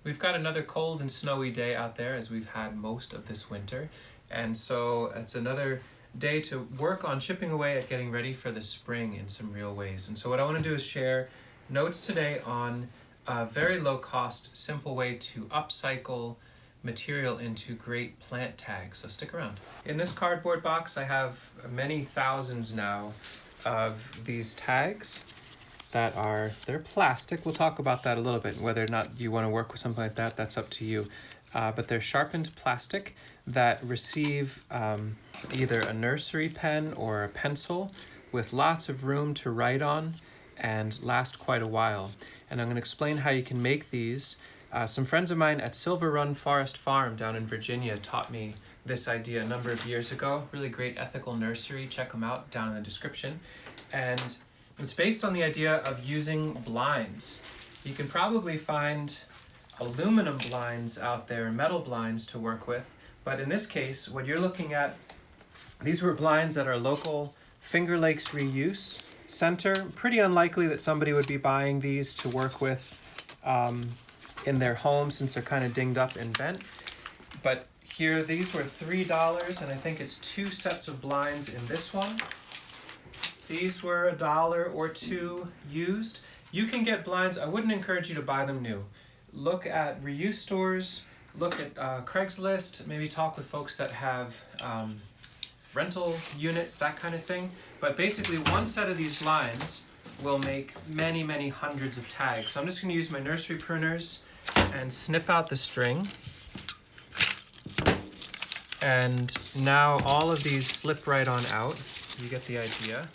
We've got another cold and snowy day out there, as we've had most of this winter, and so it's another day to work on chipping away at getting ready for the spring in some real ways. And so what I want to do is share notes today on a very low cost, simple way to upcycle material into great plant tags. So stick around. In this cardboard box I have many thousands now of these tags that they're plastic. We'll talk about that a little bit, whether or not you want to work with something like that, that's up to you. But they're sharpened plastic that receive either a nursery pen or a pencil with lots of room to write on and last quite a while. And I'm going to explain how you can make these. Some friends of mine at Silver Run Forest Farm down in Virginia taught me this idea a number of years ago. Really great ethical nursery. Check them out down in the description. And it's based on the idea of using blinds. You can probably find aluminum blinds out there, metal blinds to work with, but in this case, what you're looking at, these were blinds at our local Finger Lakes Reuse Center. Pretty unlikely that somebody would be buying these to work with in their home since they're kind of dinged up and bent. But here, these were $3, and I think it's 2 sets of blinds in this one. These were $1 or $2 used. You can get blinds. I wouldn't encourage you to buy them new. Look at reuse stores, look at Craigslist, maybe talk with folks that have rental units, that kind of thing. But basically, one set of these blinds will make many, many hundreds of tags. So I'm just going to use my nursery pruners and snip out the string. And now all of these slip right on out. You get the idea.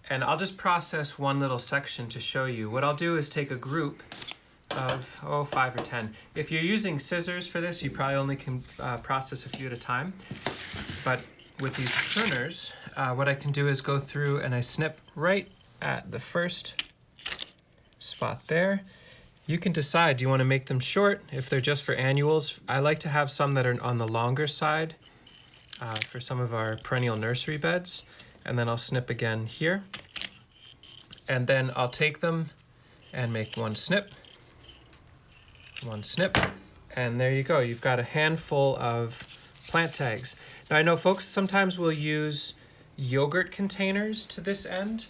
And I'll just process one little section to show you. What I'll do is take a group of 5 or 10. If you're using scissors for this, you probably only can process a few at a time. But with these pruners, what I can do is go through and I snip right at the first spot there. You can decide, do you want to make them short if they're just for annuals? I like to have some that are on the longer side for some of our perennial nursery beds. And then I'll snip again here. And then I'll take them and make one snip, and there you go. You've got a handful of plant tags. Now I know folks sometimes will use yogurt containers to this end.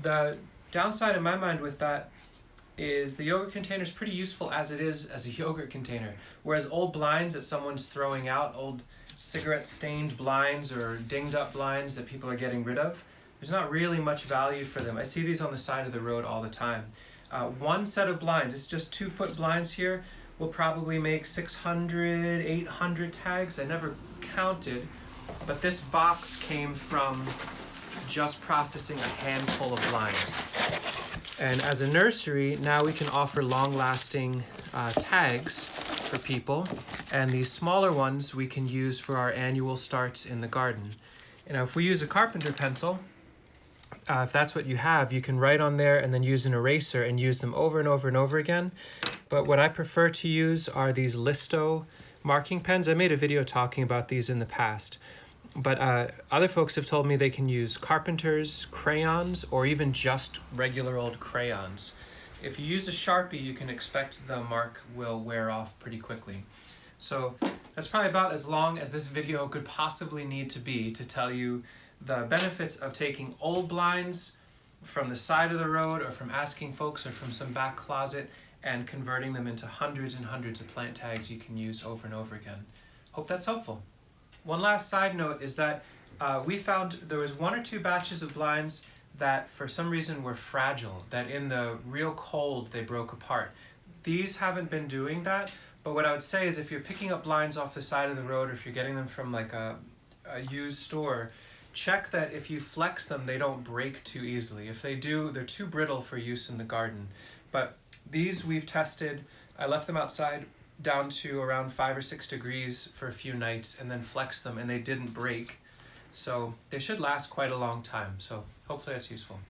The downside in my mind with that is the yogurt container is pretty useful as it is as a yogurt container, whereas old blinds that someone's throwing out, old cigarette stained blinds or dinged up blinds that people are getting rid of, there's not really much value for them. I see these on the side of the road all the time. One set of blinds, it's just 2-foot blinds here, will probably make 600, 800 tags. I never counted, but this box came from just processing a handful of blinds. And as a nursery, now we can offer long-lasting tags for people, and these smaller ones we can use for our annual starts in the garden. You know, if we use a carpenter pencil, if that's what you have, you can write on there and then use an eraser and use them over and over and over again. But what I prefer to use are these Listo marking pens. I made a video talking about these in the past. But other folks have told me they can use carpenter's crayons or even just regular old crayons. If you use a Sharpie, you can expect the mark will wear off pretty quickly. So that's probably about as long as this video could possibly need to be to tell you the benefits of taking old blinds from the side of the road or from asking folks or from some back closet and converting them into hundreds and hundreds of plant tags you can use over and over again. Hope that's helpful. One last side note is that we found there was 1 or 2 batches of blinds that for some reason were fragile, that in the real cold they broke apart. These haven't been doing that, but what I would say is if you're picking up blinds off the side of the road or if you're getting them from like a used store, check that if you flex them, they don't break too easily. If they do, they're too brittle for use in the garden. But these we've tested. I left them outside down to around 5 or 6 degrees for a few nights and then flexed them and they didn't break. So they should last quite a long time. So hopefully that's useful.